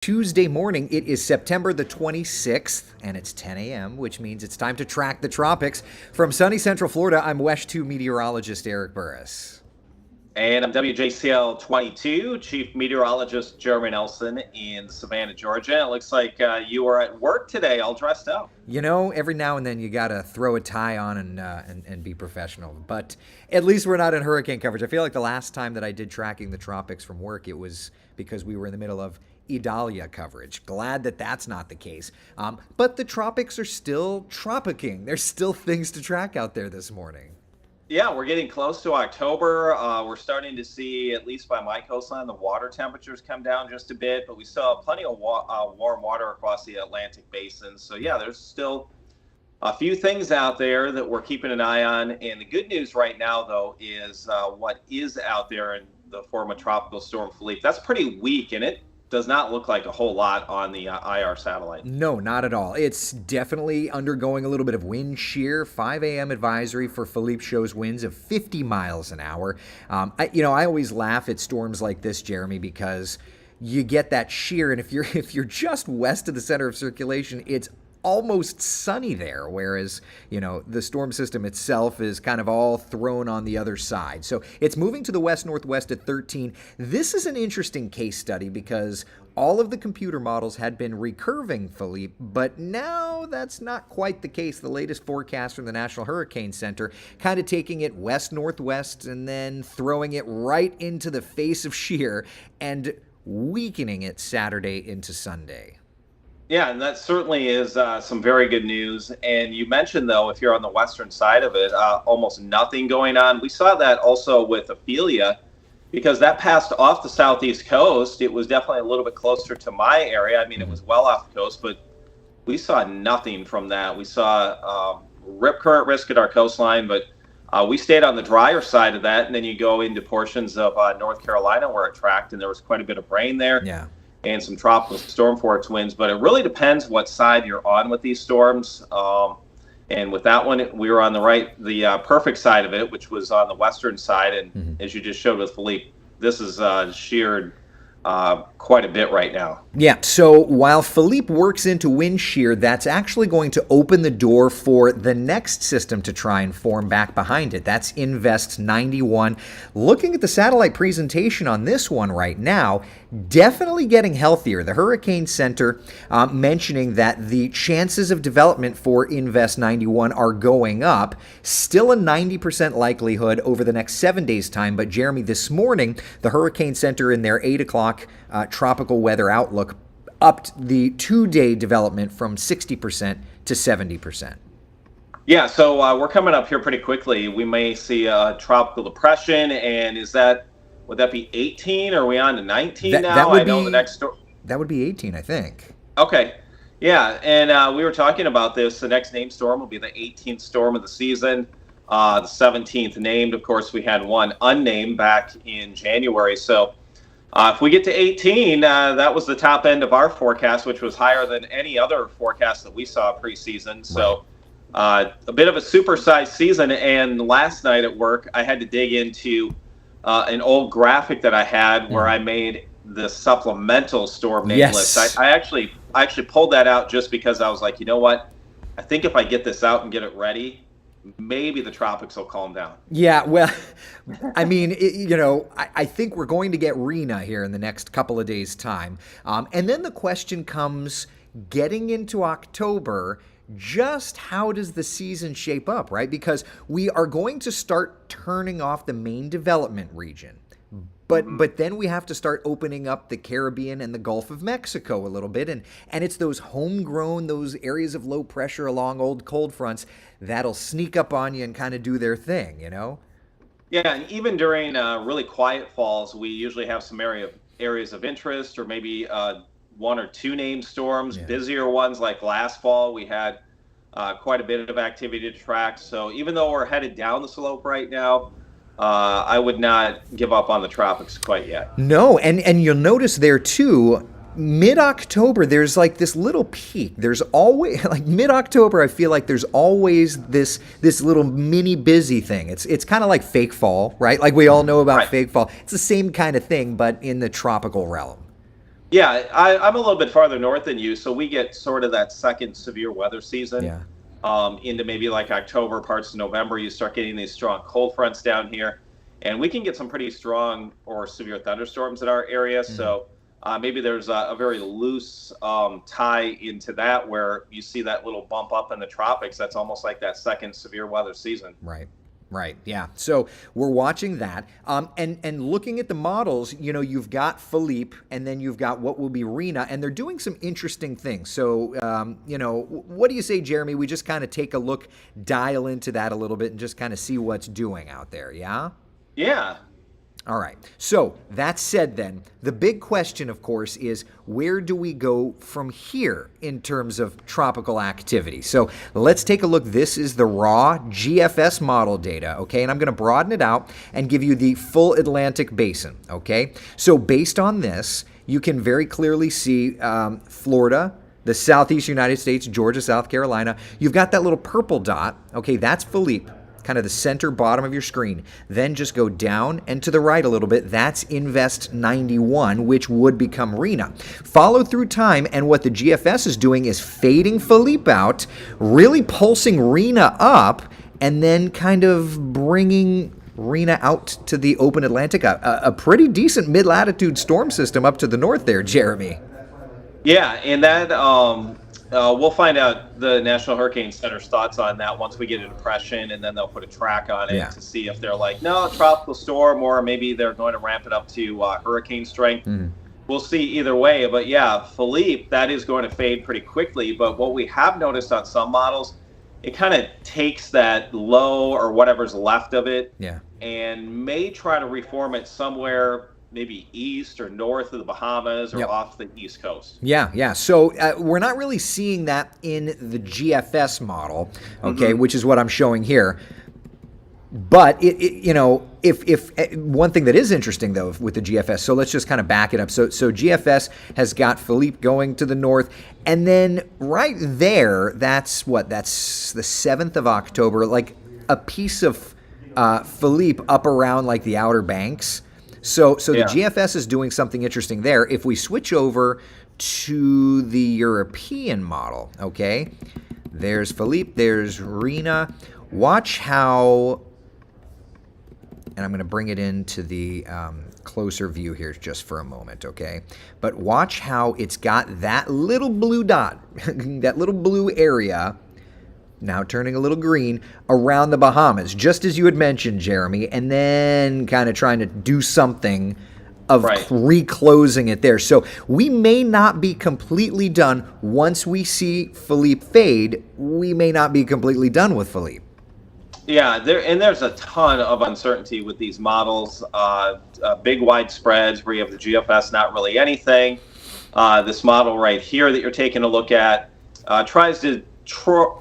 Tuesday morning. It is September the 26th, and it's 10 a.m., which means it's time to track the tropics. From sunny Central Florida, I'm WESH 2 meteorologist Eric Burris. And I'm WJCL 22 Chief Meteorologist Jeremy Nelson in Savannah, Georgia. It looks like you are at work today, all dressed up. You know, every now and then you got to throw a tie on and be professional. But at least we're not in hurricane coverage. I feel like the last time that I did tracking the tropics from work, it was because we were in the middle of Idalia coverage. Glad that that's not the case. But the tropics are still tropicking. There's still things to track out there this morning. Yeah, we're getting close to October. We're starting to see, at least by my coastline, the water temperatures come down just a bit, but we still have plenty of warm water across the Atlantic basin. So yeah, there's still a few things out there that we're keeping an eye on. And the good news right now, though, is what is out there in the form of Tropical Storm Philippe. That's pretty weak, and it does not look like a whole lot on the IR satellite. No, not at all. It's definitely undergoing a little bit of wind shear. 5 a.m. advisory for Philippe shows winds of 50 miles an hour. I always laugh at storms like this, Jeremy, because you get that shear, and if you're just west of the center of circulation, it's almost sunny there, whereas, the storm system itself is kind of all thrown on the other side. So it's moving to the west-northwest at 13. This is an interesting case study because all of the computer models had been recurving Philippe, but now that's not quite the case. The latest forecast from the National Hurricane Center kind of taking it west-northwest and then throwing it right into the face of shear and weakening it Saturday into Sunday. Yeah, and that certainly is some very good news. And you mentioned, though, if you're on the western side of it, almost nothing going on. We saw that also with Ophelia, because that passed off the southeast coast. It was definitely a little bit closer to my area. I mean, it was well off the coast, but we saw nothing from that. We saw rip current risk at our coastline, but we stayed on the drier side of that. And then you go into portions of North Carolina where it tracked, and there was quite a bit of rain there. Yeah. And some tropical storm force winds, but it really depends what side you're on with these storms. And with that one, we were on the perfect side of it, which was on the western side. And as you just showed with Philippe, this is sheared quite a bit right now. Yeah, so while Philippe works into wind shear, that's actually going to open the door for the next system to try and form back behind it. That's Invest 91. Looking at the satellite presentation on this one right now, definitely getting healthier. The Hurricane Center mentioning that the chances of development for Invest 91 are going up. Still a 90% likelihood over the next 7 days' time. But Jeremy, this morning, the Hurricane Center in their 8 o'clock tropical weather outlook upped the 2-day development from 60% to 70%. Yeah, so we're coming up here pretty quickly. We may see a tropical depression, and would that be 18, or are we on to 19 now? That would be 18, I think. Okay, yeah, and we were talking about this. The next named storm will be the 18th storm of the season. The 17th named. Of course, we had one unnamed back in January, so if we get to 18, that was the top end of our forecast, which was higher than any other forecast that we saw preseason. So a bit of a supersized season. And last night at work, I had to dig into an old graphic that I had where I made the supplemental storm name list. I actually pulled that out just because I was like, you know what? I think if I get this out and get it ready, maybe the tropics will calm down. Yeah, well, I mean, I think we're going to get Rena here in the next couple of days' time. And then the question comes, getting into October, just how does the season shape up, right? Because we are going to start turning off the main development region. But then we have to start opening up the Caribbean and the Gulf of Mexico a little bit. And it's those homegrown, those areas of low pressure along old cold fronts that'll sneak up on you and kind of do their thing, Yeah, and even during really quiet falls, we usually have some areas of interest, or maybe one or two named storms. Busier ones like last fall, we had quite a bit of activity to track. So even though we're headed down the slope right now, I would not give up on the tropics quite yet. No, and you'll notice there too, mid-October, there's like this little peak. There's always, like mid-October, I feel like there's always this little mini busy thing. It's kind of like fake fall, right? Like we all know about fake fall. It's the same kind of thing, but in the tropical realm. Yeah, I'm a little bit farther north than you, so we get sort of that second severe weather season Yeah. into maybe like October, parts of November. You start getting these strong cold fronts down here, and we can get some pretty strong or severe thunderstorms in our area. Mhm. So maybe there's a very loose tie into that where you see that little bump up in the tropics. That's almost like that second severe weather season. Right. Right. Yeah. So we're watching that, and looking at the models. You've got Philippe, and then you've got what will be Rena, and they're doing some interesting things. So, what do you say, Jeremy? We just kind of take a look, dial into that a little bit, and just kind of see what's doing out there. Yeah. Yeah. All right. So that said, then, the big question, of course, is where do we go from here in terms of tropical activity? So let's take a look. This is the raw GFS model data, okay? And I'm going to broaden it out and give you the full Atlantic basin, okay? So based on this, you can very clearly see Florida, the southeast United States, Georgia, South Carolina. You've got that little purple dot, okay? That's Philippe, kind of the center bottom of your screen. Then just go down and to the right a little bit. That's Invest 91, which would become Rena. Follow through time, and what the GFS is doing is fading Philippe out, really pulsing Rena up, and then kind of bringing Rena out to the open Atlantic. A pretty decent mid-latitude storm system up to the north there, Jeremy. Yeah, and that we'll find out the National Hurricane Center's thoughts on that once we get a depression, and then they'll put a track on it to see if they're like, no, tropical storm, or maybe they're going to ramp it up to hurricane strength. We'll see either way. But yeah, Philippe, that is going to fade pretty quickly. But what we have noticed on some models, it kind of takes that low or whatever's left of it and may try to reform it somewhere maybe east or north of the Bahamas or off the East Coast. Yeah. So we're not really seeing that in the GFS model, okay, which is what I'm showing here. But if one thing that is interesting though with the GFS, so let's just kind of back it up. So GFS has got Philippe going to the north, and then right there, that's the 7th of October, like a piece of Philippe up around like the Outer Banks. So the GFS is doing something interesting there. If we switch over to the European model, okay, there's Philippe, there's Rena. Watch how, and I'm going to bring it into the closer view here just for a moment, okay? But watch how it's got that little blue dot, that little blue area, now turning a little green, around the Bahamas, just as you had mentioned, Jeremy, and then kind of trying to do something of reclosing it there. So we may not be completely done once we see Philippe fade. We may not be completely done with Philippe. Yeah, there's a ton of uncertainty with these models. Big wide spreads where you have the GFS not really anything. This model right here that you're taking a look at tries to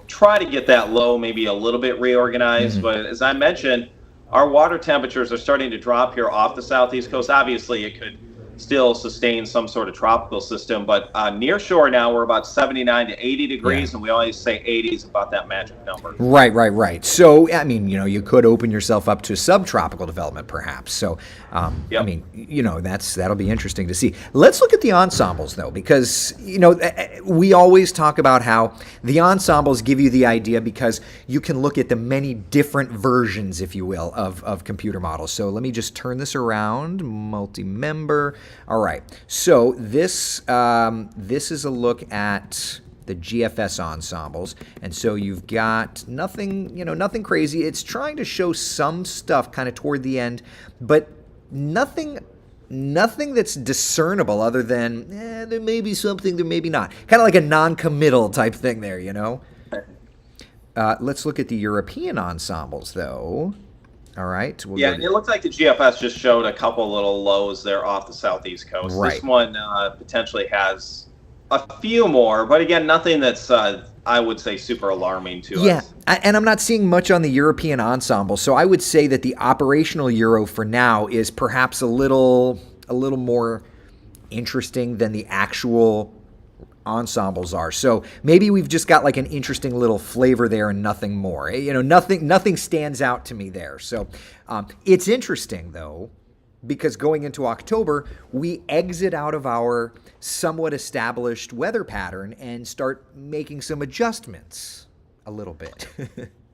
try to get that low maybe a little bit reorganized. But as I mentioned, our water temperatures are starting to drop here off the southeast coast. Obviously, it could still sustain some sort of tropical system, but near shore now we're about 79 to 80 degrees, and we always say 80 is about that magic number. Right. So I mean, you could open yourself up to subtropical development perhaps. So I mean, that'll be interesting to see. Let's look at the ensembles though, because we always talk about how the ensembles give you the idea because you can look at the many different versions, if you will, of computer models. So let me just turn this around, multi-member. All right, so this is a look at the GFS ensembles, and so you've got nothing crazy. It's trying to show some stuff kind of toward the end, but nothing that's discernible other than there may be something, there may be not. Kind of like a non-committal type thing there, Let's look at the European ensembles, though. All right. And it looks like the GFS just showed a couple little lows there off the southeast coast. Right. This one potentially has a few more, but again, nothing that's, I would say, super alarming to us. Yeah, and I'm not seeing much on the European ensemble, so I would say that the operational Euro for now is perhaps a little more interesting than the actual ensembles are. So maybe we've just got like an interesting little flavor there and nothing more. Nothing stands out to me there. So it's interesting though. because going into October, we exit out of our somewhat established weather pattern and start making some adjustments a little bit.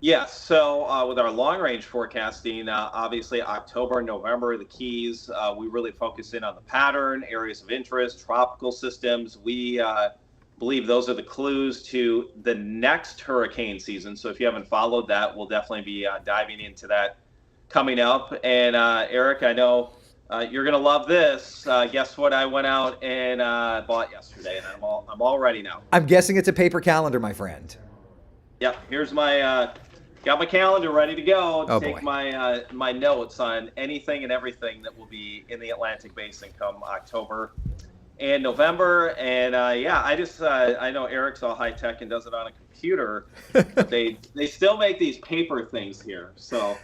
Yes. So with our long range forecasting, obviously October and November are the keys. We really focus in on the pattern, areas of interest, tropical systems. We believe those are the clues to the next hurricane season. So if you haven't followed that, we'll definitely be diving into that coming up. And Eric, I know you're gonna love this. Guess what? I went out and bought yesterday, and I'm all ready now. I'm guessing it's a paper calendar, my friend. Yep. Here's my got my calendar ready to go to take boy. my notes on anything and everything that will be in the Atlantic Basin come October and November. And yeah, I know Eric's all high tech and does it on a computer, but they still make these paper things here. So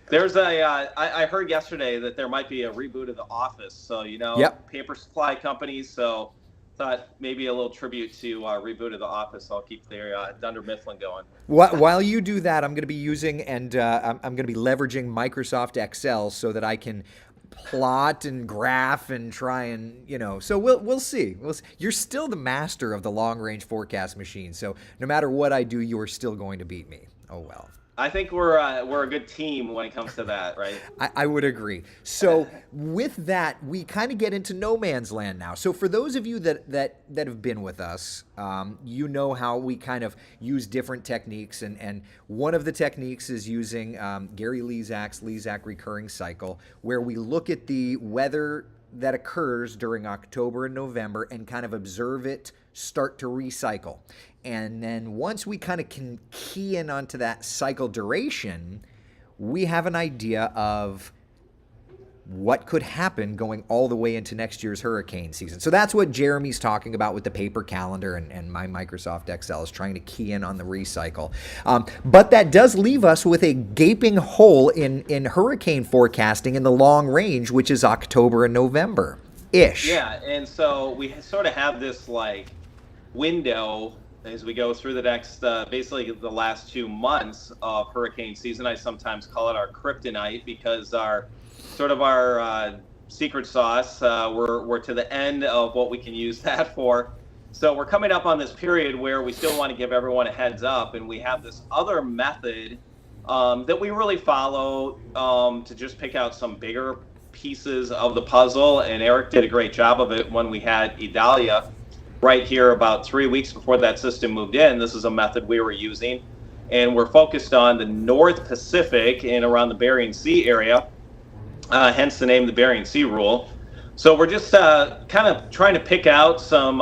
there's I heard yesterday that there might be a reboot of The Office. So Yep. paper supply companies. So thought maybe a little tribute to reboot of The Office. I'll keep their Dunder Mifflin going. While you do that, I'm going to be using and I'm going to be leveraging Microsoft Excel so that I can plot and graph and try and So we'll see. You're still the master of the long range forecast machine. So no matter what I do, you're still going to beat me. Oh well. I think we're a good team when it comes to that, right? I would agree. So with that, we kind of get into no man's land now. So for those of you that have been with us, you know how we kind of use different techniques. And one of the techniques is using Gary Lezak's Lezak recurring cycle, where we look at the weather that occurs during October and November and kind of observe it start to recycle. And then once we kind of can key in onto that cycle duration, we have an idea of what could happen going all the way into next year's hurricane season. So that's what Jeremy's talking about with the paper calendar, and my Microsoft Excel is trying to key in on the recycle. But that does leave us with a gaping hole in hurricane forecasting in the long range, which is October and November-ish. Yeah, and so we sort of have this window as we go through the next, basically the last 2 months of hurricane season. I sometimes call it our kryptonite because our secret sauce, we're to the end of what we can use that for. So we're coming up on this period where we still want to give everyone a heads up, and we have this other method that we really follow to just pick out some bigger pieces of the puzzle. And Eric did a great job of it when we had Idalia right here about 3 weeks before that system moved in. This is a method we were using, and we're focused on the North Pacific and around the Bering Sea area, hence the name the Bering Sea rule. So we're just kind of trying to pick out some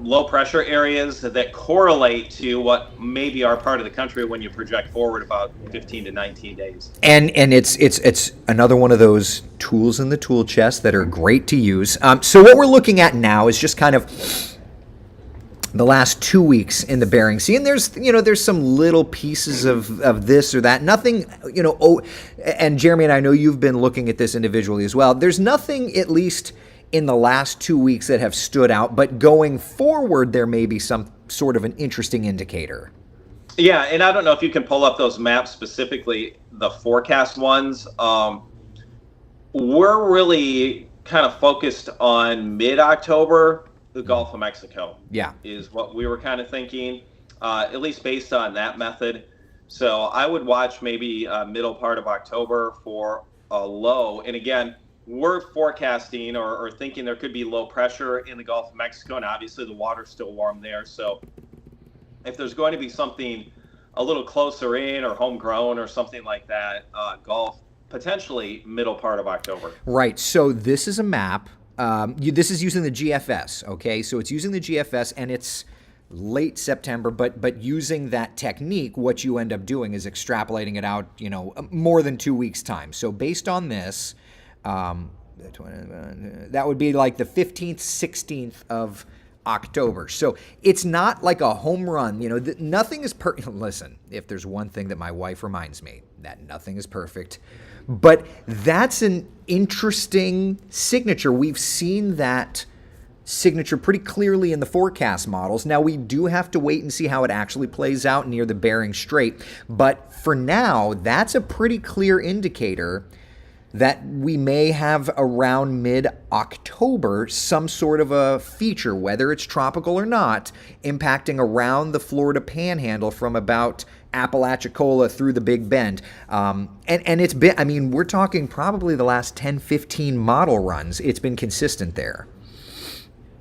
low pressure areas that correlate to what may be our part of the country when you project forward about 15 to 19 days. And it's another one of those tools in the tool chest that are great to use. So what we're looking at now is just kind of the last 2 weeks in the Bering Sea, and there's some little pieces of this or that. Nothing, and Jeremy and I know you've been looking at this individually as well. There's nothing, at least in the last 2 weeks, that have stood out, but going forward, there may be some sort of an interesting indicator. Yeah, and I don't know if you can pull up those maps, specifically the forecast ones. We're really kind of focused on mid-October. The Gulf of Mexico is what we were kind of thinking, at least based on that method. So I would watch maybe middle part of October for a low. And again, we're forecasting or thinking there could be low pressure in the Gulf of Mexico, and obviously the water's still warm there. So if there's going to be something a little closer in or homegrown or something like that, Gulf, potentially middle part of October. Right. So this is a map. This is using the GFS, okay? So it's using the GFS, and it's late September, but using that technique, what you end up doing is extrapolating it out, more than 2 weeks' time. So based on this, that would be like the 15th, 16th of October. So it's not like a home run. Nothing is perfect. Listen, if there's one thing that my wife reminds me, that nothing is perfect. But that's an interesting signature. We've seen that signature pretty clearly in the forecast models. Now, we do have to wait and see how it actually plays out near the Bering Strait. But for now, that's a pretty clear indicator that we may have around mid-October some sort of a feature, whether it's tropical or not, impacting around the Florida Panhandle from about Apalachicola through the Big Bend. And it's been, I mean, we're talking probably the last 10, 15 model runs. It's been consistent there.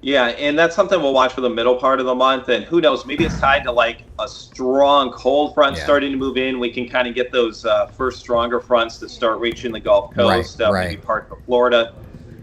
Yeah, and that's something we'll watch for the middle part of the month. And who knows, maybe it's tied to like a strong cold front starting to move in. We can kind of get those first stronger fronts that start reaching the Gulf Coast, maybe parts of Florida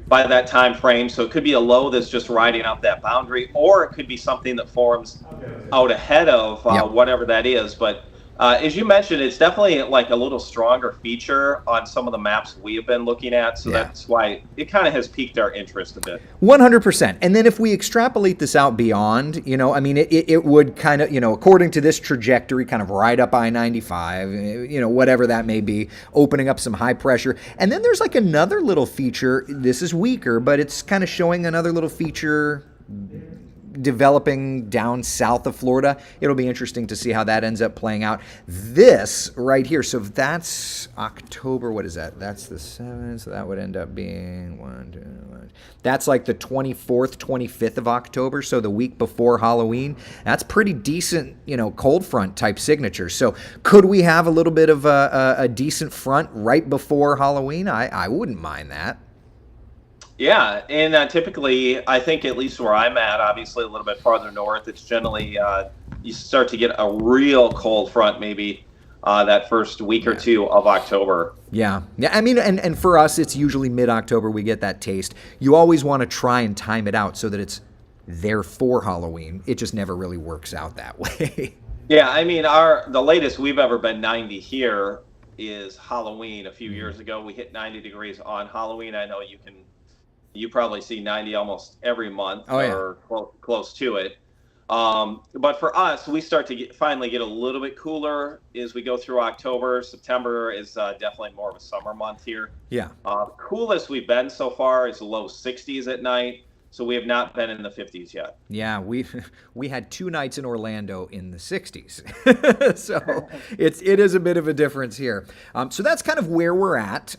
by that time frame. So it could be a low that's just riding out that boundary, or it could be something that forms out ahead of whatever that is. But as you mentioned, it's definitely like a little stronger feature on some of the maps we have been looking at. So that's why it kind of has piqued our interest a bit. 100%. And then if we extrapolate this out beyond, you know, I mean, it would kind of, you know, according to this trajectory, kind of right up I-95, you know, whatever that may be, opening up some high pressure. And then there's like another little feature. This is weaker, but it's kind of showing another little feature developing down south of Florida. It'll be interesting to see how that ends up playing out. This right here, so that's October, what is that? That's the 7th, so that would end up being that's like the 24th, 25th of October, so the week before Halloween. That's pretty decent, you know, cold front type signature. So could we have a little bit of a decent front right before Halloween? I wouldn't mind that. Yeah, and typically, I think at least where I'm at, obviously a little bit farther north, it's generally you start to get a real cold front maybe that first week or two of October. Yeah. I mean, and for us, it's usually mid-October we get that taste. You always want to try and time it out so that it's there for Halloween. It just never really works out that way. Yeah, I mean, the latest we've ever been 90 here is Halloween. A few years ago, we hit 90 degrees on Halloween. I know you probably see 90 almost every month or close to it. But for us, we start to finally get a little bit cooler as we go through October. September is definitely more of a summer month here. Yeah. Coolest we've been so far is low 60s at night. So we have not been in the 50s yet. Yeah, we had 2 nights in Orlando in the 60s. So it is a bit of a difference here. So that's kind of where we're at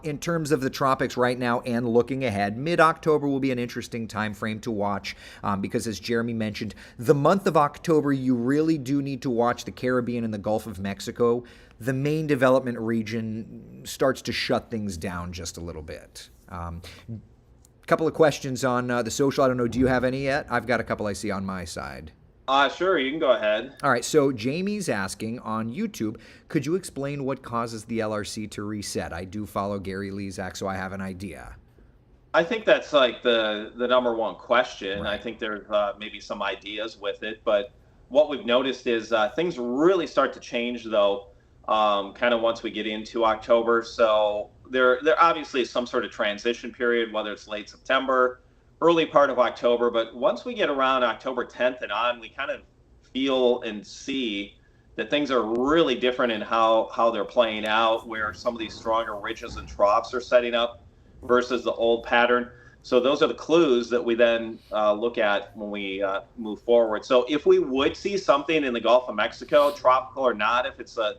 in terms of the tropics right now and looking ahead. Mid-October will be an interesting time frame to watch because, as Jeremy mentioned, the month of October, you really do need to watch the Caribbean and the Gulf of Mexico. The main development region starts to shut things down just a little bit. Couple of questions on the social. I don't know, do you have any yet? I've got a couple I see on my side. Sure, you can go ahead. All right, so Jamie's asking on YouTube, could you explain what causes the LRC to reset? I do follow Gary Lezak, so I have an idea. I think that's like the number one question. Right. I think there's maybe some ideas with it, but what we've noticed is things really start to change, though, kind of once we get into October. So there obviously is some sort of transition period, whether it's late September, early part of October. But once we get around October 10th and on, we kind of feel and see that things are really different in how they're playing out, where some of these stronger ridges and troughs are setting up versus the old pattern. So those are the clues that we then look at when we move forward. So if we would see something in the Gulf of Mexico, tropical or not, if it's a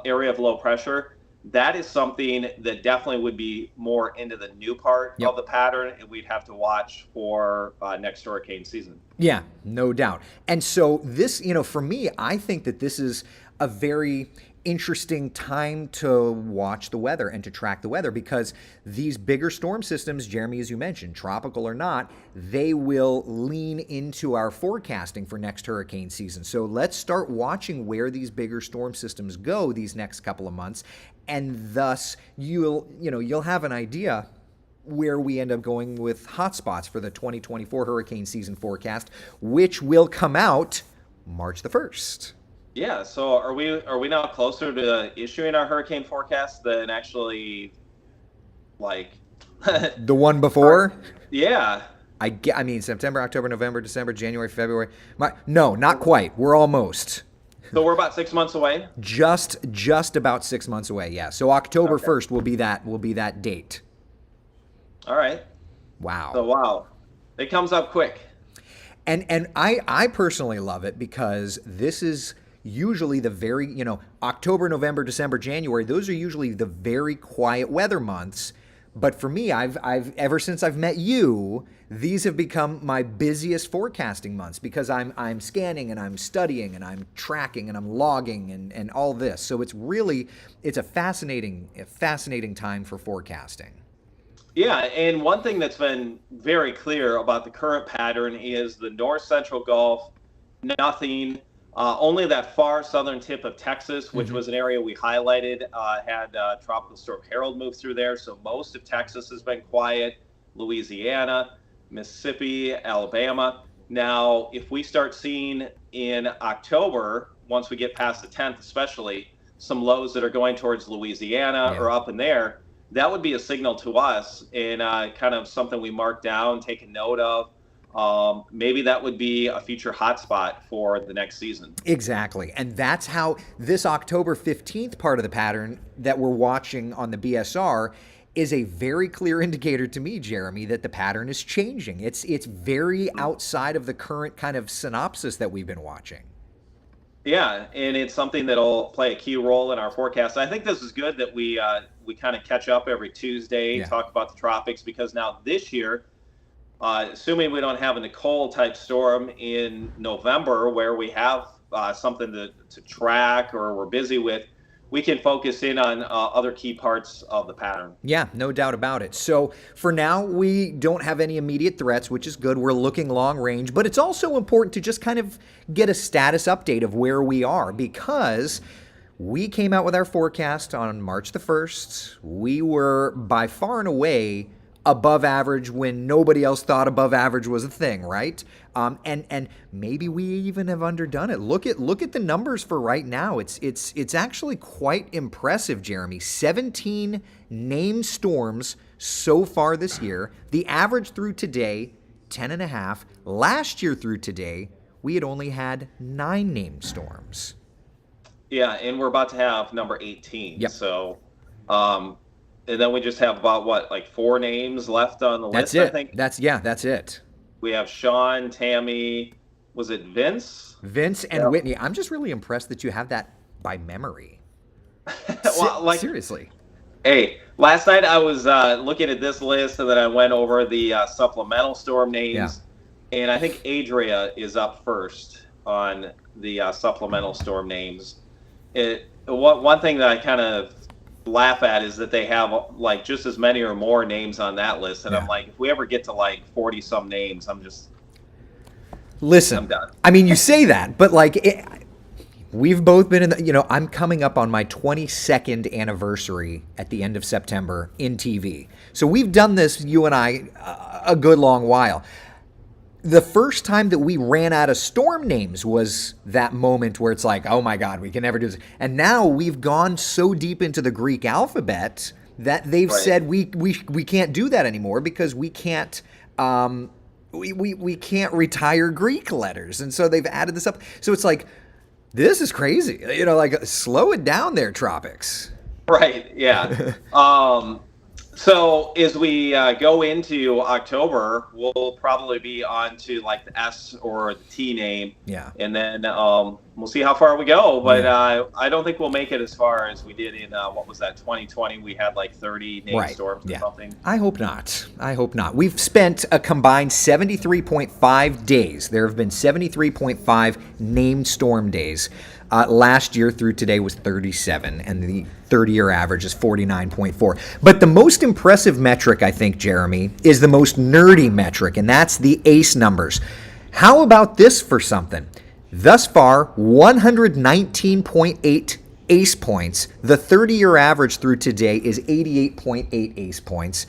area of low pressure, that is something that definitely would be more into the new part of the pattern, and we'd have to watch for next hurricane season. Yeah, no doubt. And so this, you know, for me, I think that this is a very interesting time to watch the weather and to track the weather, because these bigger storm systems, Jeremy, as you mentioned, tropical or not, they will lean into our forecasting for next hurricane season. So let's start watching where these bigger storm systems go these next couple of months, and thus you'll have an idea where we end up going with hotspots for the 2024 hurricane season forecast, which will come out March the 1st. Yeah, so are we now closer to issuing our hurricane forecast than actually, like, the one before? Yeah. I mean, September, October, November, December, January, February. No, not quite. We're almost. So we're about 6 months away? Just about 6 months away, yeah. So October 1st will be that date. All right. Wow. So wow. It comes up quick. And I personally love it because this is usually the very, October, November, December, January, those are usually the very quiet weather months. But for me, I've ever since I've met you, these have become my busiest forecasting months because I'm scanning and I'm studying and I'm tracking and I'm logging and all this. So it's a fascinating time for forecasting. Yeah, and one thing that's been very clear about the current pattern is the north central Gulf, nothing. Only that far southern tip of Texas, which was an area we highlighted, had Tropical Storm Harold move through there. So most of Texas has been quiet. Louisiana, Mississippi, Alabama. Now, if we start seeing in October, once we get past the 10th especially, some lows that are going towards Louisiana or up in there, that would be a signal to us and kind of something we mark down, take a note of. Maybe that would be a future hotspot for the next season. Exactly. And that's how this October 15th part of the pattern that we're watching on the BSR is a very clear indicator to me, Jeremy, that the pattern is changing. It's very outside of the current kind of synopsis that we've been watching. Yeah, and it's something that'll play a key role in our forecast. I think this is good that we kind of catch up every Tuesday, talk about the tropics, because now this year, assuming we don't have a Nicole type storm in November where we have something to track or we're busy with, we can focus in on other key parts of the pattern. Yeah, no doubt about it. So for now, we don't have any immediate threats, which is good. We're looking long range, but it's also important to just kind of get a status update of where we are, because we came out with our forecast on March the 1st. We were by far and away above average when nobody else thought above average was a thing, right? And maybe we even have underdone it. Look at the numbers for right now. It's actually quite impressive, Jeremy. 17 named storms so far this year. The average through today, 10.5. Last year through today, we had only had 9 named storms. Yeah, and we're about to have number 18. Yep. So, and then we just have about 4 names left on the list. That's it. I think That's it. we have Sean, Tammy. Was it Vince? Vince and Whitney. I'm just really impressed that you have that by memory. Well, seriously. Hey, last night I was looking at this list, and then I went over the supplemental storm names, and I think Adria is up first on the supplemental storm names. One thing that I kind of laugh at is that they have just as many or more names on that list, and I'm like, if we ever get to 40 some names, I'm done. I mean, you say that, but we've both been in the, I'm coming up on my 22nd anniversary at the end of September in TV. So we've done this, you and I, a good long while. The first time that we ran out of storm names was that moment where it's like, oh my God, we can never do this. And now we've gone so deep into the Greek alphabet that they've said we can't do that anymore because we can't we can't retire Greek letters. And so they've added this up. So it's like, this is crazy. Slow it down there, Tropics. Right, yeah. So as we go into October, we'll probably be on to the S or the T name. Yeah. And then we'll see how far we go. But I don't think we'll make it as far as we did in, 2020? We had 30 named storms or something. I hope not. We've spent a combined 73.5 days. There have been 73.5 named storm days. Last year through today was 37, and the 30-year average is 49.4. But the most impressive metric, I think, Jeremy, is the most nerdy metric, and that's the ACE numbers. How about this for something? Thus far, 119.8 ACE points. The 30-year average through today is 88.8 ACE points.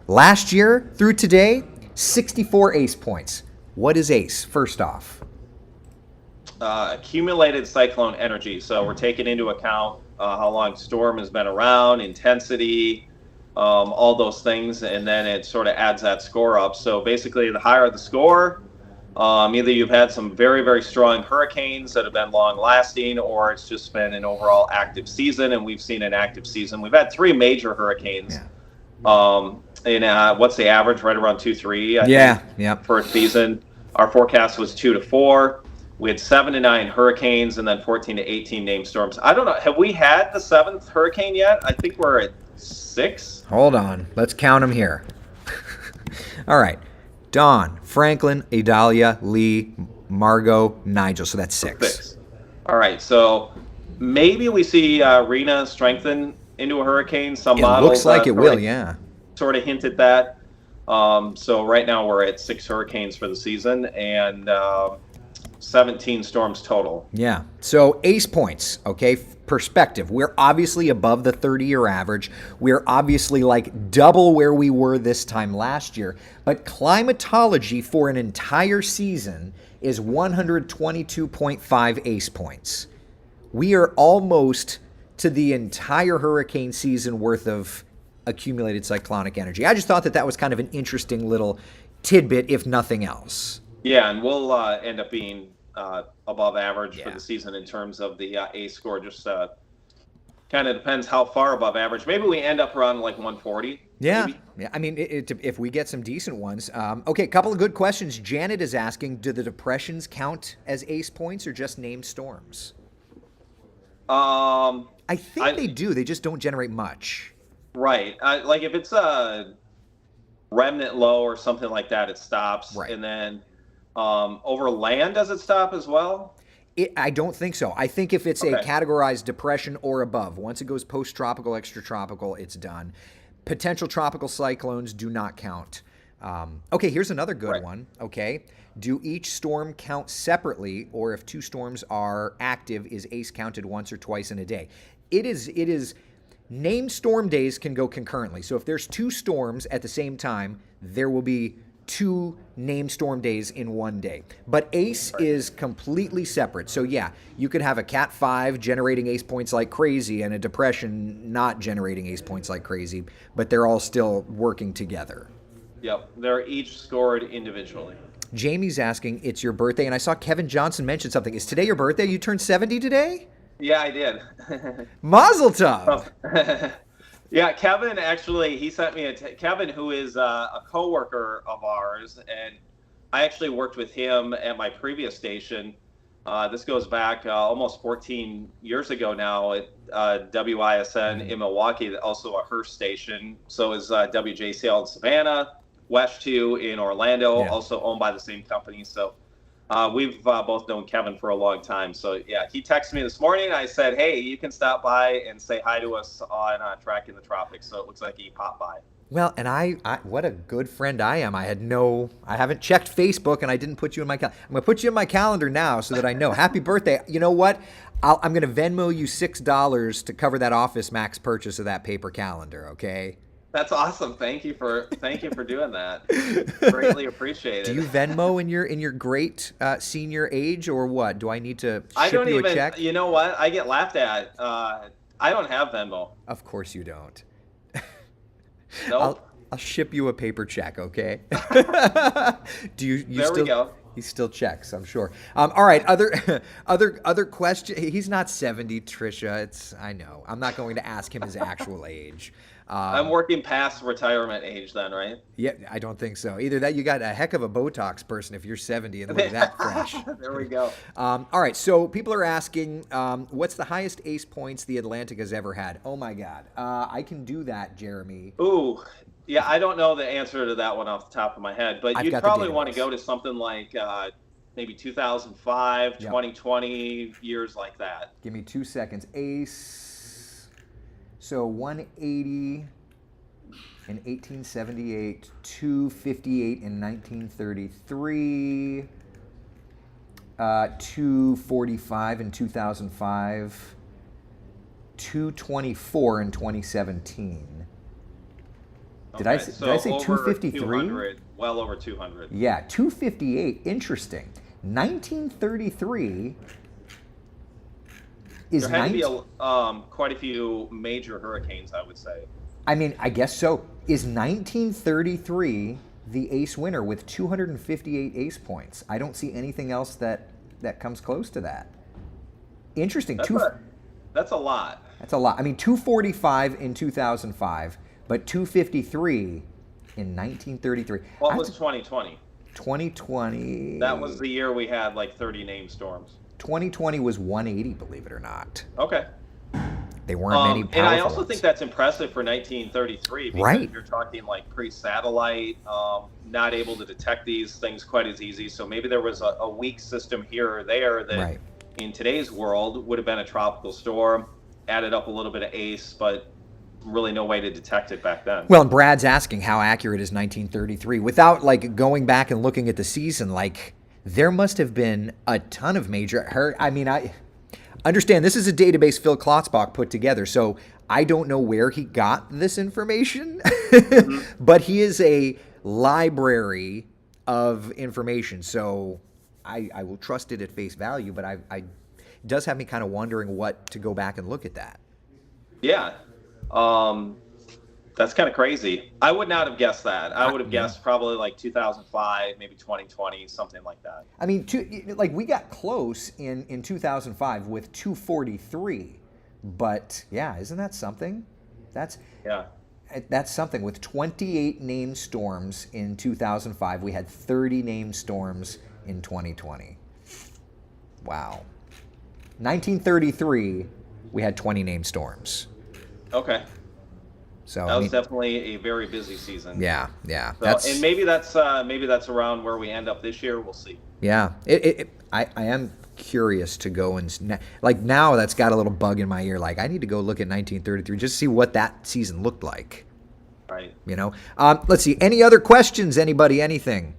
Last year through today, 64 ACE points. What is ACE, first off? Accumulated cyclone energy. So we're taking into account how long storm has been around, intensity, all those things, and then it sort of adds that score up. So basically, the higher the score, either you've had some very, very strong hurricanes that have been long lasting, or it's just been an overall active season, and we've seen an active season. We've had 3 major hurricanes. And what's the average? Right around 2-3, I think, for a season. Our forecast was 2 to 4. We had 7 to 9 hurricanes and then 14 to 18 named storms. I don't know. Have we had the 7th hurricane yet? I think we're at 6. Hold on. Let's count them here. All right. Dawn, Franklin, Idalia, Lee, Margot, Nigel. So that's 6. All right. So maybe we see Rena strengthen into a hurricane. Some models looks like it will, yeah. Sort of hinted that. So right now we're at 6 hurricanes for the season and 17 storms total. Yeah. So ace points, okay? Perspective. We're obviously above the 30-year average. We're obviously like double where we were this time last year. But climatology for an entire season is 122.5 ace points. We are almost to the entire hurricane season worth of accumulated cyclonic energy. I just thought that was kind of an interesting little tidbit, if nothing else. Yeah, and we'll end up being above average for the season in terms of the ACE score. Just kind of depends how far above average. Maybe we end up around like 140. Yeah. Maybe. Yeah. I mean, if we get some decent ones. Okay, a couple of good questions. Janet is asking, do the depressions count as ACE points or just named storms? I think they do. They just don't generate much. Right. Like if it's a remnant low or something like that, it stops. Right. And then over land, does it stop as well? I don't think so. I think if it's a categorized depression or above, once it goes post-tropical, extratropical, it's done. Potential tropical cyclones do not count. Okay, here's another good one. Okay. Do each storm count separately, or if 2 storms are active, is ACE counted once or twice in a day? It is named storm days can go concurrently. So if there's 2 storms at the same time, there will be 2 named storm days in one day. But ACE is completely separate. So yeah, you could have a Cat 5 generating ACE points like crazy and a depression not generating ACE points like crazy, but they're all still working together. Yep, they're each scored individually. Jamie's asking, it's your birthday, and I saw Kevin Johnson mention something. Is today your birthday? You turned 70 today? Yeah, I did. Mazel tov! Yeah, Kevin actually, he sent me Kevin, who is a coworker of ours, and I actually worked with him at my previous station. This goes back almost 14 years ago now at WISN in Milwaukee, also a Hearst station. So is WJCL in Savannah, West 2 in Orlando, also owned by the same company. So we've both known Kevin for a long time. So yeah, he texted me this morning. I said, hey, you can stop by and say hi to us on Tracking the Tropics. So it looks like he popped by. Well, and I what a good friend I am. I haven't checked Facebook, and I didn't put you in my calendar. I'm going to put you in my calendar now so that I know. Happy birthday. You know what? I'm going to Venmo you $6 to cover that Office Max purchase of that paper calendar, okay? That's awesome. Thank you for doing that. Greatly appreciate it. Do you Venmo in your great senior age, or what? Do I need to ship you a check? You know what? I get laughed at. I don't have Venmo. Of course you don't. Nope. I'll ship you a paper check, okay? Do you there still? We go. He still checks, I'm sure. All right, other question. He's not 70, Trisha. I know. I'm not going to ask him his actual age. I'm working past retirement age then, right? Yeah, I don't think so. Either that, you got a heck of a Botox person if you're 70 and look that fresh. There we go. All right, so people are asking, what's the highest ACE points the Atlantic has ever had? Oh my God, I can do that, Jeremy. Ooh, yeah, I don't know the answer to that one off the top of my head, but you'd probably want to go to something like maybe 2005, 2020, years like that. Give me 2 seconds. ACE. So 180 in 1878, 258 in 1933, 245 in 2005, 224 in 2017. Did I say 253? Well over 200. Yeah, 258. Interesting. 1933 is there had to be quite a few major hurricanes, I would say. I mean, I guess so. Is 1933 the ACE winner with 258 ACE points? I don't see anything else that comes close to that. Interesting. That's a lot. That's a lot. I mean, 245 in 2005, but 253 in 1933. What was 2020? 2020. That was the year we had like 30 named storms. 2020 was 180, believe it or not. Okay. They weren't many powerful and I also ones. think that's impressive for 1933 because Right. you're talking like pre-satellite, not able to detect these things quite as easy. So maybe there was a weak system here or there that Right. in today's world would have been a tropical storm, added up a little bit of ACE, but really no way to detect it back then. Well, and Brad's asking how accurate is 1933 without like going back and looking at the season. Like there must have been a ton of major. I understand this is a database Phil Klotzbach put together, so I don't know where he got this information, but he is a library of information. So I will trust it at face value, but it does have me kind of wondering what to go back and look at that. Yeah. That's kind of crazy. I would not have guessed that. I would have guessed probably like 2005, maybe 2020, something like that. I mean, we got close in 2005 with 243, but yeah, isn't that something? That's something. With 28 named storms in 2005, we had 30 named storms in 2020. Wow. 1933, we had 20 named storms. Okay. So that was definitely a very busy season. Yeah. So, and maybe that's around where we end up this year. We'll see. Yeah. I am curious to go and like now that's got a little bug in my ear. Like I need to go look at 1933 just to see what that season looked like. Right. You know. Let's see. Any other questions? Anybody? Anything?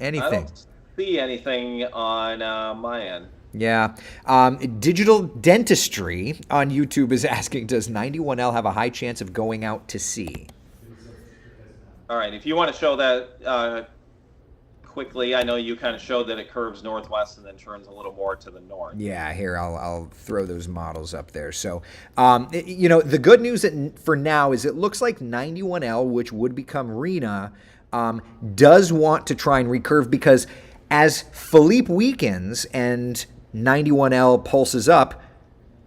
I don't see anything on my end. Yeah. Digital Dentistry on YouTube is asking, does 91L have a high chance of going out to sea? All right. If you want to show that quickly, I know you kind of showed that it curves northwest and then turns a little more to the north. Yeah, here, I'll throw those models up there. So, the good news for now is it looks like 91L, which would become Rena, does want to try and recurve because as Philippe weakens and 91L pulses up,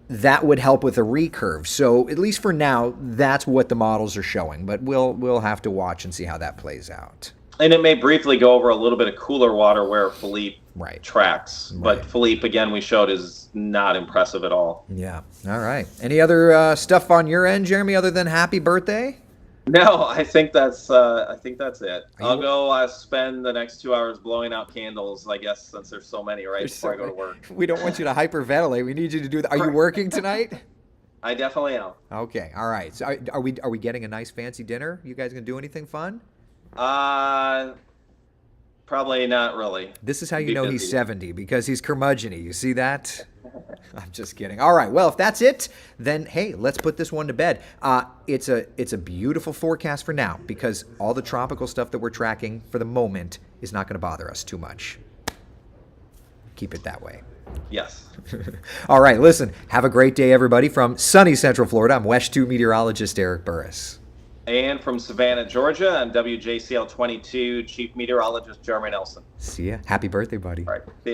that would help with a recurve. So at least for now, that's what the models are showing. But we'll have to watch and see how that plays out. And it may briefly go over a little bit of cooler water where Philippe tracks. But Philippe, again, we showed is not impressive at all. Yeah. All right. Any other stuff on your end, Jeremy, other than happy birthday? No, I think that's it. I'll go spend the next 2 hours blowing out candles, I guess, since there's so many before I go to work. We don't want you to hyperventilate. We need you to do that. Are you working tonight? I definitely am. Okay. All right. So are we getting a nice fancy dinner? You guys gonna do anything fun? Probably not really. This is how you know he's 70, because he's curmudgeon-y. You see that? I'm just kidding. All right. Well, if that's it, then hey, let's put this one to bed. It's a beautiful forecast for now because all the tropical stuff that we're tracking for the moment is not going to bother us too much. Keep it that way. Yes. All right. Listen, have a great day, everybody. From sunny Central Florida, I'm WESH 2 meteorologist Eric Burris. And from Savannah, Georgia, I'm WJCL 22 Chief Meteorologist Jeremy Nelson. See ya. Happy birthday, buddy. All right.